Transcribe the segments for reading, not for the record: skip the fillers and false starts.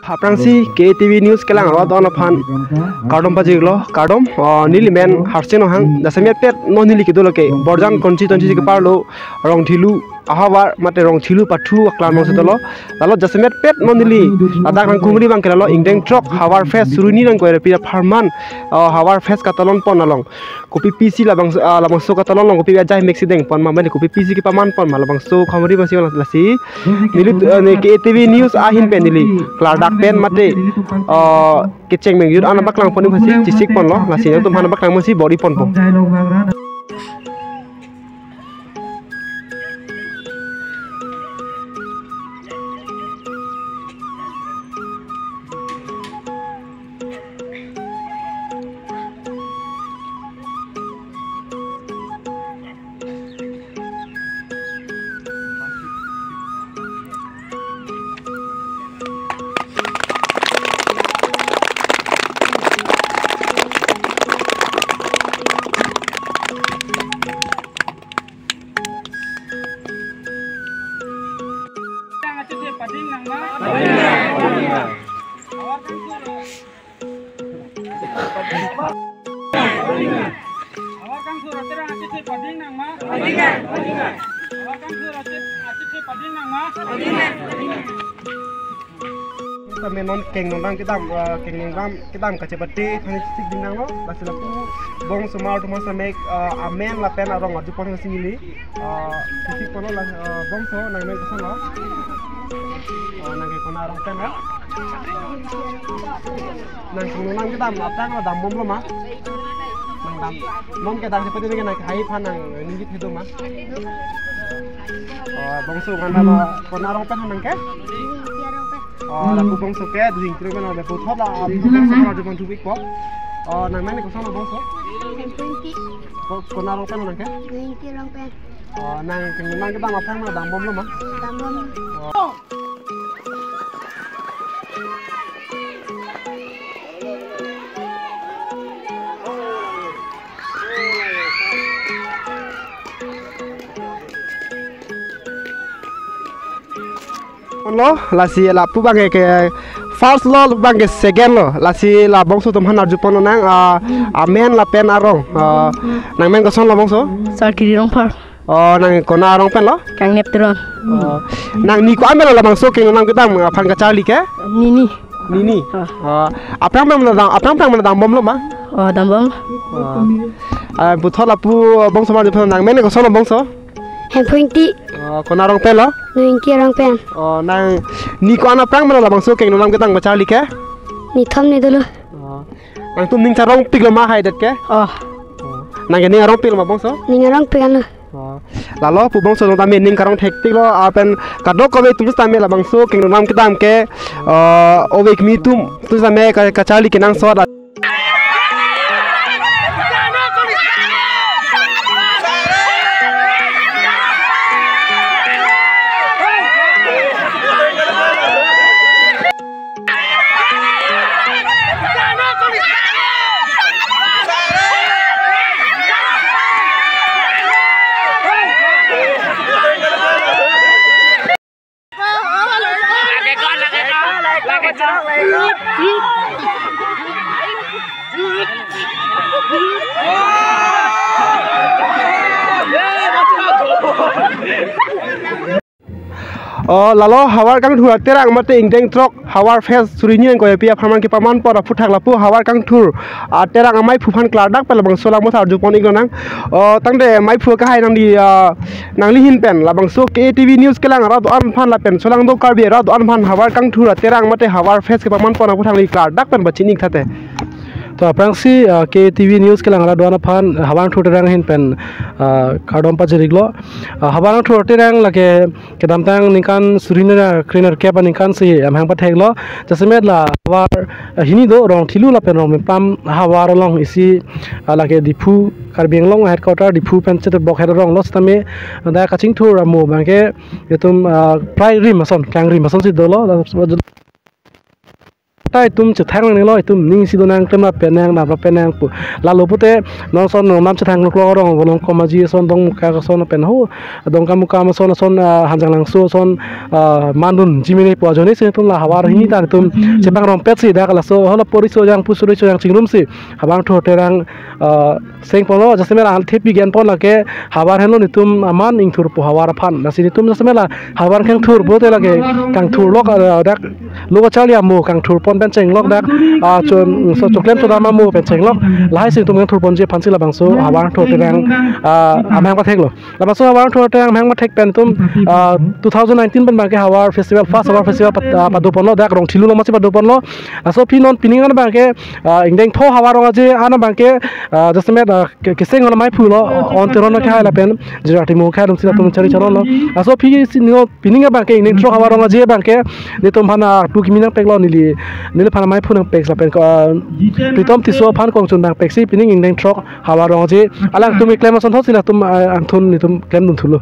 Haprangsi KTV News kelang ro don aphan kardom pajiglo kardom nilimen harseno hang dasamiat pet no nili kidoloke borjan constituency ke parlo rong thilu ahawar mate rong thilu pathu aklan mong setolo lalo dasamiat pet no nili adak rang kumri bang kelalo ingdeng trok hawar face suruni rang koire pia farman hawar face katalon pon along kopi PC labang so katalon long kopi ajai mexideng pon mamane kopi PC ki paman pon malabang so khamri basi lasi nili KTV News ahin pen nili kladak pen mate keceng mengyur ana baklang pon basi cisik pon lo lasi tu mana baklang masi body pon po menon keng nong kita kacepati hani sik ding nang lo basila pu bong sumar tu masa make amen la pen arong aju pon singili sik kono la bong so nang men kosan lo nang ke kona arong pen lo nang nong kita apang lo dam bom lo ma nang dam mom ke dam cepati ni nang hai phan nang ningit hidu ma bong so kan lo kona arong pen nang ke laku bong soke ding kilo kan ada foto lah bong so ada bong tubik pop nang mana kau sama bong so kau narong pen nang ke nang kenang kita ngapang na dam bom lo mah dam bom lo lasi la pu bang ke first lo bang ke second lo lasi la bongso tum hanar jupon nang amen la pen arong nang men ko son lo bongso sar kiri rong par nang ko na arong pen lo kang nep tron nang ni ko amelo la bangso ke nang kita phan ka charli ke nini apang pang dam bom lo ma dam bom bu thola pu bongso ma jupon nang men ko son lo bongso hen pointi kona rong pen lo ningki rong pen nang ni ko ana prang mala bang so keng nang ketang baca li ke ni thom ni dulu nang tum ning charong pik lo ma hai dat ke nang ni rong pik lo ma bang so ni rong pen lo lalo pu bang so nang tamen ning karong thek tik lo apen kadok ko be tum tamen la bang so keng nang ketang ke ovek mi tum tu same ka chali ke nang so lalo hawar kang thur terang mate ingdeng trok hawar face surini ko pia phaman ki paman por futhak lapu hawar kang thur terang amai phufan kladak pel bang solang mo thar ju poni gonang tangde mai phu ka hai nang di nang li hin pen labang so KTV News kelang ra do an phan la pen solang do karbi ra do an phan hawar kang thur terang mate hawar face ki paman por futhak li kladak pen bachini thate तो अपरांसी KTV News के लंगला दोना फान हवान ठोटे रंग हिन पेन कार्डों पर जरिगलो हवान ठोटे रंग लगे के दामतांग निकान सुरीनर क्लीनर क्या पर निकान से हम पर ठेगलो जैसे में ला हवार हिनी दो रंग थिलू ला पेन रंग में पाम हवार लंग इसी लगे दिफू कार्बिंग लंग हेडक्वार्टर दिफू पेंचेट बॉक्स रंग लॉस तमे दा कचिंग ठोर मो बांके ये तुम प्राय रिम मसन क्यांग रिम मसन से दो लो tai tum che thang nang loi tum ning si donang kem na penang na penang pu la lo pute non son nam che thang lo rong bolong komaji son dong ka son pen ho dong kam kam son hanjang lang so son mandun jimini po joni se tum la hawar hi ta tum che bang rong pet si da la so hola pori so jang pu so jang chingrum si habang tho terang seng polo jasemela al thepi gen pon la ke hawar helo ni tum aman ing thur po hawar phan na si tum jasemela hawar khang thur bo te la ke kang thur lok dak lo chali amu kang thur pon ben cheng lok dak chon so choklem so dama mu ben cheng lok lai si tum thur pon je phan si la bang so hawar tho terang amang pa thek lo la so hawar tho terang amang ma thek pen tum 2019 ban bang ke hawar festival first hawar festival padu pon lo dak rong thilu lo ma si padu pon lo so pinon pining an bang ke ingdeng tho hawar ro je an bang ke jasemet ke seng on mai phu lo on teron na kha la pen jirati mu kha dum si tum chari charon lo so phi si no pining bang ke ingdeng tho hawar ro je bang ke ni tum phana tu ki minang pek lo ni phana mai phu nang pek la pen ko pritom ti so phan kong chun bang pek si pining ingdeng tho hawar ro je alang tum claim son tho si la tum ang thun ni tum claim dum thulo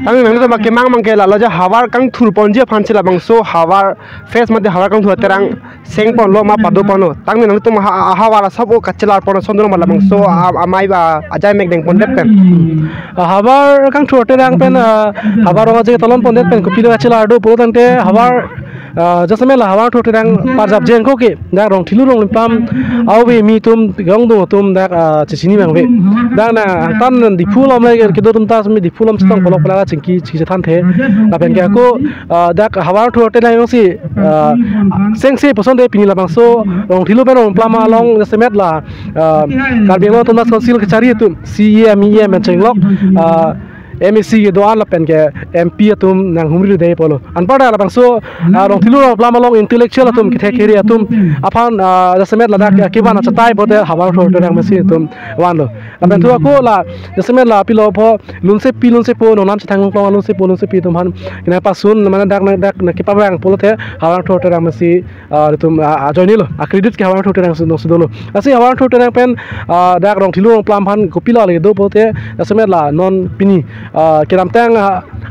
tang nang to ke mang mang ke la ja hawar kang thul pon je phan chila bang so hawar face mate hawar kang thua terang seng pon lo ma padu pon lo tang nang to hawar sab o kachlar pon sondro ma bang so amai ba ajai mek deng pon det pen hawar kang thua terang pen hawar ro je tolon pon det pen ko pilo kachlar do po tang te hawar jasemela hawar tho terang parjab jen ko ke da rong thilu rong pam awe mi tum gong do tum da chini bang ve da na tan di phulom le ke do tum ta mi di phulom tong polok pala chingki chi than the la pen ke ko da hawar tho terang si seng se poson de pini la bang so rong thilu ben rong plama long jasemet la karbingo tum da konsil ke chari tum cem chenglok MEC ke doan la pen ke MP atum nang humri de polo anpada la bangso rong thilu rong plama long intellectual atum ke thekeri atum aphan jasemet la dak ke bana chatai bote hawar tho terang mesi atum wan lo aben tu ko la jasemet la pilo pho lunse po no nam chathang plong lunse pi tum han kina pasun mana dak na ke pabang polo the hawar tho terang mesi tum ajoini lo accredit ke hawar tho terang no sudolo asi hawar tho terang pen dak rong thilu rong plam phan ko pilo le do bote jasemet la non pini kiram tang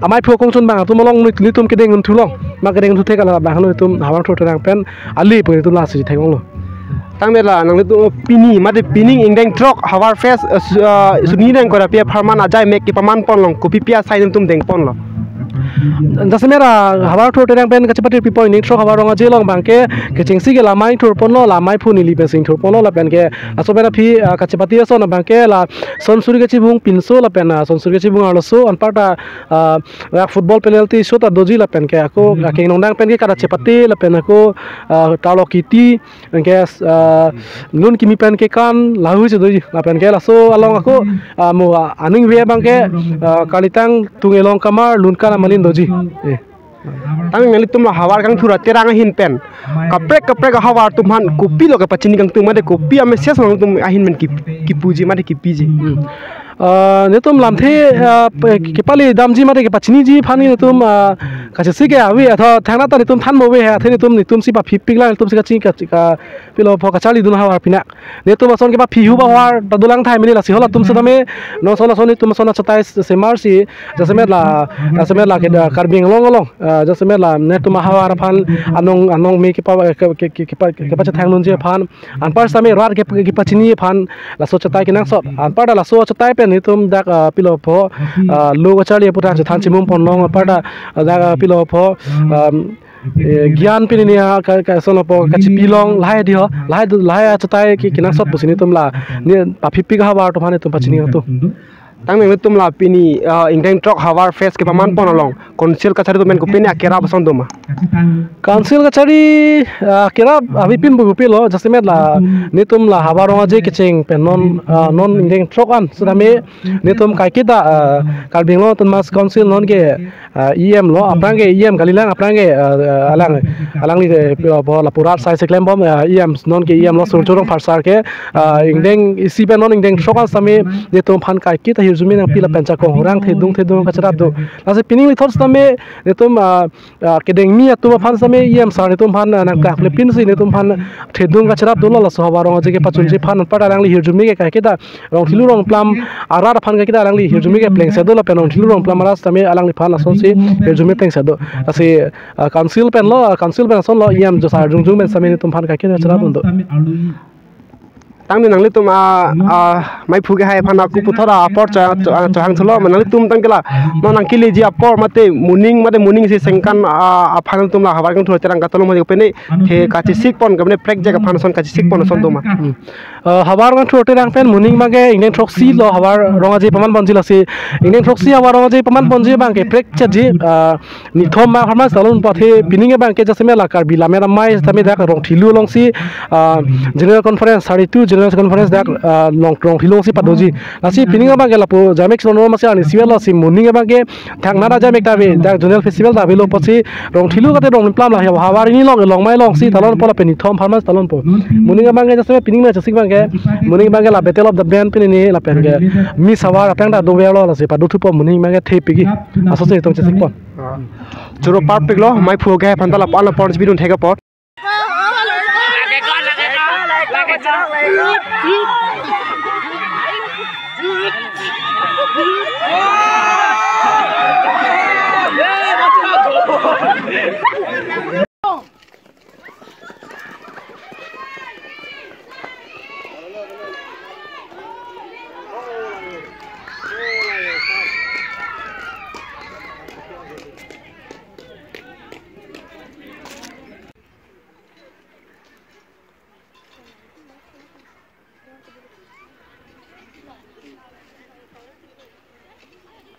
amai phu kong chun bang tu molong ni tum ke deng un thulong ma ke deng thu theka la bang lo tum hawang tho terang pen ali pe tu la si thengong lo tang de la nang tu pini ma de pining ingdeng trok hawar face suni nang ko ra pia pharman ajai mek ki paman pon long ko pia sai tum deng pon lo jasemera hawar tho terang pen kachapati pipo ni tro hawar ronga jelong bangke ke chingsi ke lamai thur pon lo lamai phu ni li pe sing thur pon lo la pen ke asobera phi kachapati so na bangke la sonsuri ke chibung pinso la pen sonsuri ke chibung alo so anparta football penalty shot a doji la pen ke ako ke nongdang pen ke kara chepati la pen ako talo kiti ke nun kimi pen ke kan lahu je doji la pen ke la so along ako mo aning we bangke kalitang tungelong kamar lun kana malin doji tang ngali tum la hawar kang thura terang hin pen kaprek hawar tum han kopi lo ka pachini kang tum ma de kopi ame ses long tum ahin men ki puji ma de ki piji ne tum lam the ke pali damji ma de ke pachini ji phani ne tum ka se ke awi atha thana ta ne tum than mo we ha the ne tum ni tum si ba phi la tum si ka chi ka pilo pho ka chali dun hawar pina ne tum son ke ba phi hu ba war ta dulang thai mini la si hola tum se dame no sona soni tum sona chatai se mar si jasemet la ke karbing long jasemet la ne tum hawar phan anong me ke pa thang nun je phan an par same rar ke pachini phan la so chatai ke nang so an par la so chatai pe ni tum dak pilo pho lo ga chali puta se than chimum pon long par da dak pilo pho gian pininia ka sono po ka chi pilong lai di ho lai chatai ki kinang sot busini tum la ni pa phi pi ga hawar to phane tum pachini to tang nang tum la pini ingdeng trok hawar face ke paman pon long konsil ka chari to men ko pini akera bason duma council ka chari kera abi pin bu pilo jasemet la ni tum la hawar ronga je ke cheng pen non ingdeng trok an sudame ni tum kai kita kalbing lo tum mas council non ke em lo aprang ke em kalilang aprang ke alang ni bo la purat sai se klem bom em non ke em lo sur chorong farsar ke ingdeng isi pen non ingdeng trok an same ni tum phan kai kita hirjumi nang pila penca kong orang thedung kacharap do lase pining li thors tame netum kedeng mi atu phan same yem sar netum phan nang ka philippines netum phan thedung kacharap do la so hawarong je ke pachun je phan pada rang li hirjumi ke ka kita rong thilu rong plam arar phan ka kita rang li hirjumi ke pleng sedo la penong thilu rong plam aras tame alang li phan aso si hirjumi pleng sedo lase council pen son lo yem jo sar jung men same netum phan ka kita kacharap do tang ni nangli tum mai phuge hai phana ku puthara apor chahang thlo manali tum tangkela no nang kili ji apor mate muning si sengkan aphan tum la habar kang thur terang katolo mo pene the kachi sik pon gamne prek jaga phan son kachi sik pon son doma habar kang thur terang pen muning mage ingen throksi lo habar ronga ji paman bonji lasi ingen throksi habar ronga ji paman bonji bang ke prek chaji ni thom ma harma salon pathe pininge bang ke jasme la kar bila mera mai tami dak rong thilu longsi general conference 32 conference dak long hilong si padoji nasi pininga ba gela po jamek sono ma sa ni siwela si muninga ba ge thang na jamek ta be dak general festival da belo pochi rong thilu kate rong plam la hawari ni long mai long si talon pola peni thom farmers talon po muninga ba ge jasme pininga chasik ba ge muninga ba ge la battle of the band peni ni la pen ge mi sawar atang da do velo la se pa do thu po muninga ba ge the pigi aso se tong chasik po churo perfect lo mai phu ge phan tala pala pon bidun thega pot Hãy subscribe cho kênh Ghiền Mì Gõ để không bỏ lỡ